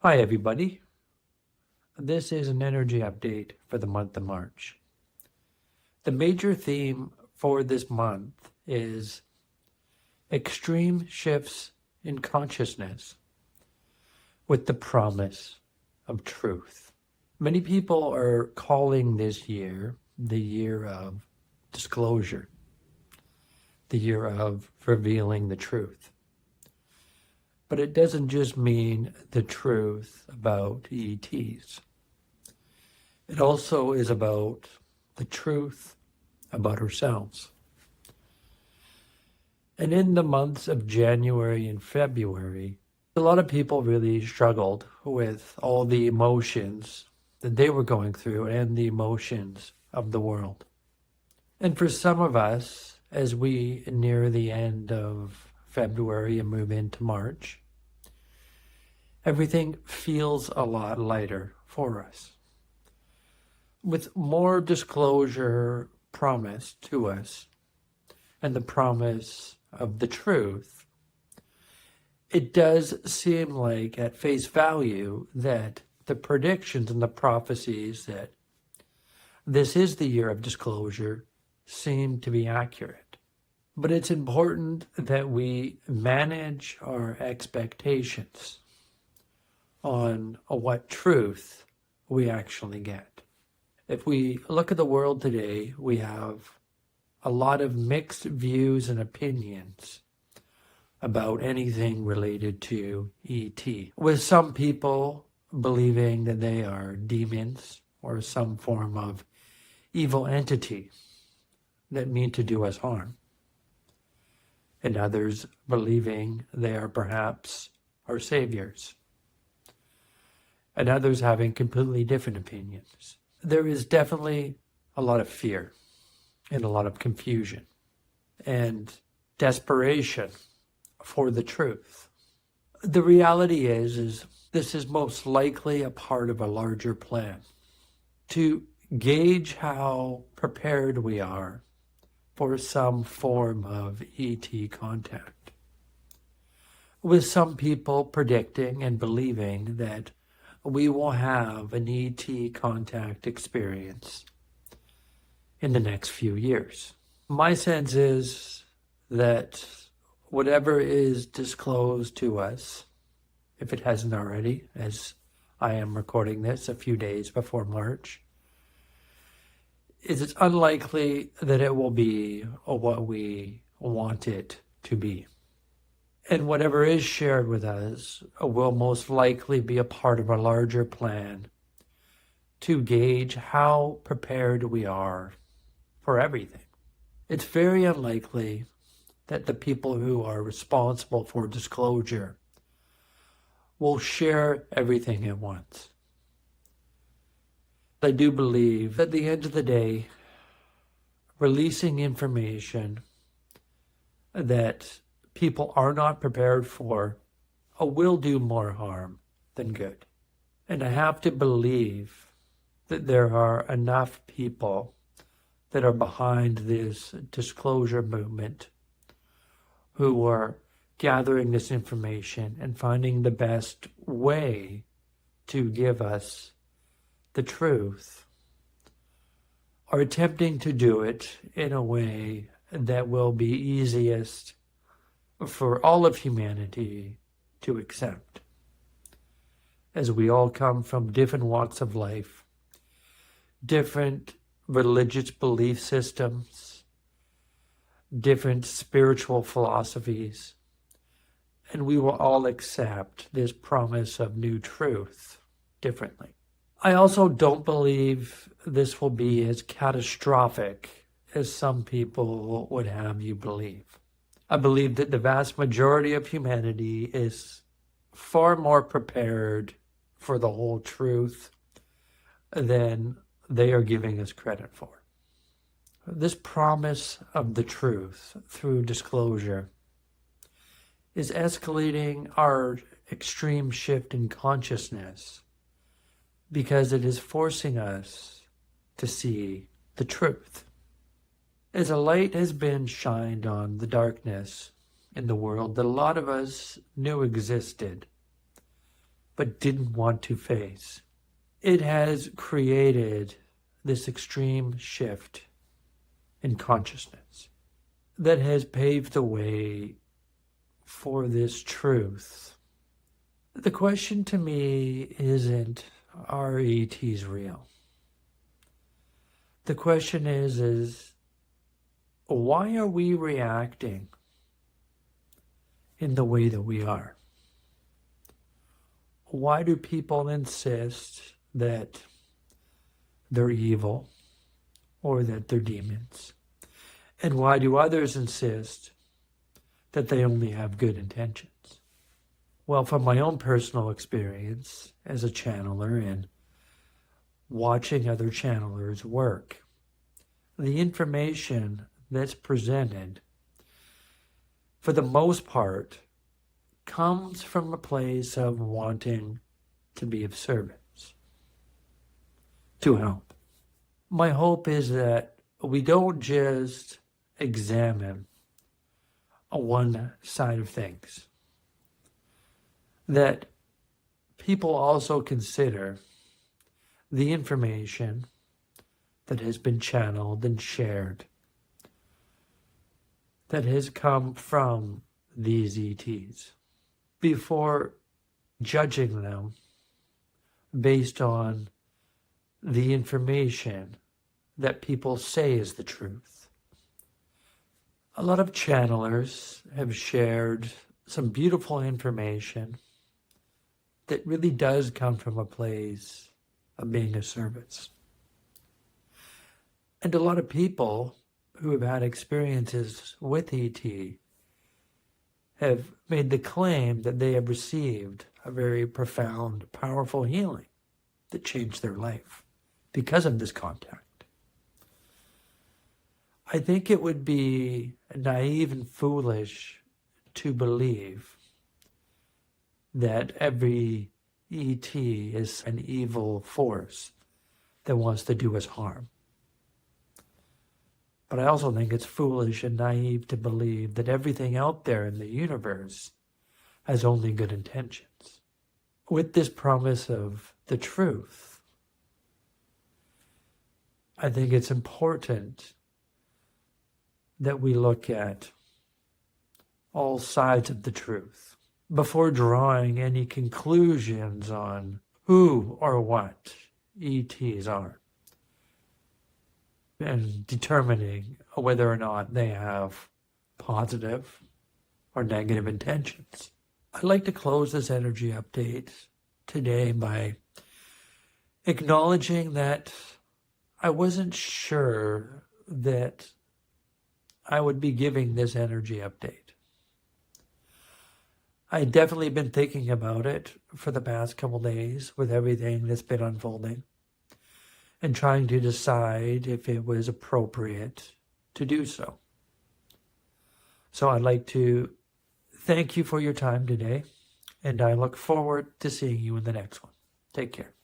Hi, everybody. This is an energy update for the month of March. The major theme for this month is extreme shifts in consciousness with the promise of truth. Many people are calling this year the year of disclosure, the year of revealing the truth. But it doesn't just mean the truth about ETs. It also is about the truth about ourselves. And in the months of January and February, a lot of people really struggled with all the emotions that they were going through and the emotions of the world. And for some of us, as we near the end of February and move into March, everything feels a lot lighter for us. With more disclosure promised to us and the promise of the truth, it does seem like at face value that the predictions and the prophecies that this is the year of disclosure seem to be accurate. But it's important that we manage our expectations on what truth we actually get. If we look at the world today, we have a lot of mixed views and opinions about anything related to ET, with some people believing that they are demons or some form of evil entity that mean to do us harm, and others believing they are perhaps our saviors, and others having completely different opinions. There is definitely a lot of fear and a lot of confusion and desperation for the truth. The reality is this is most likely a part of a larger plan to gauge how prepared we are for some form of ET contact, with some people predicting and believing that we will have an ET contact experience in the next few years. My sense is that whatever is disclosed to us, if it hasn't already, as I am recording this a few days before March, it's unlikely that it will be what we want it to be. And whatever is shared with us will most likely be a part of a larger plan to gauge how prepared we are for everything. It's very unlikely that the people who are responsible for disclosure will share everything at once. I do believe at the end of the day, releasing information that people are not prepared for will do more harm than good. And I have to believe that there are enough people that are behind this disclosure movement who are gathering this information and finding the best way to give us the truth, are attempting to do it in a way that will be easiest for all of humanity to accept, as we all come from different walks of life, different religious belief systems, different spiritual philosophies, and we will all accept this promise of new truth differently. I also don't believe this will be as catastrophic as some people would have you believe. I believe that the vast majority of humanity is far more prepared for the whole truth than they are giving us credit for. This promise of the truth through disclosure is escalating our extreme shift in consciousness because it is forcing us to see the truth. As a light has been shined on the darkness in the world that a lot of us knew existed, but didn't want to face. It has created this extreme shift in consciousness that has paved the way for this truth. The question to me isn't, are ETs real? The question is why are we reacting in the way that we are? Why do people insist that they're evil or that they're demons? And why do others insist that they only have good intentions? Well, from my own personal experience as a channeler and watching other channelers work, the information that's presented, for the most part, comes from a place of wanting to be of service, to help. My hope is that we don't just examine one side of things, that people also consider the information that has been channeled and shared, that has come from these ETs, before judging them based on the information that people say is the truth. A lot of channelers have shared some beautiful information that really does come from a place of being of service. And a lot of people who have had experiences with ET have made the claim that they have received a very profound, powerful healing that changed their life because of this contact. I think it would be naive and foolish to believe that every ET is an evil force that wants to do us harm. But I also think it's foolish and naive to believe that everything out there in the universe has only good intentions. With this promise of the truth, I think it's important that we look at all sides of the truth before drawing any conclusions on who or what ETs are, and determining whether or not they have positive or negative intentions. I'd like to close this energy update today by acknowledging that I wasn't sure that I would be giving this energy update. I've definitely been thinking about it for the past couple days with everything that's been unfolding, and trying to decide if it was appropriate to do so. So I'd like to thank you for your time today, and I look forward to seeing you in the next one. Take care.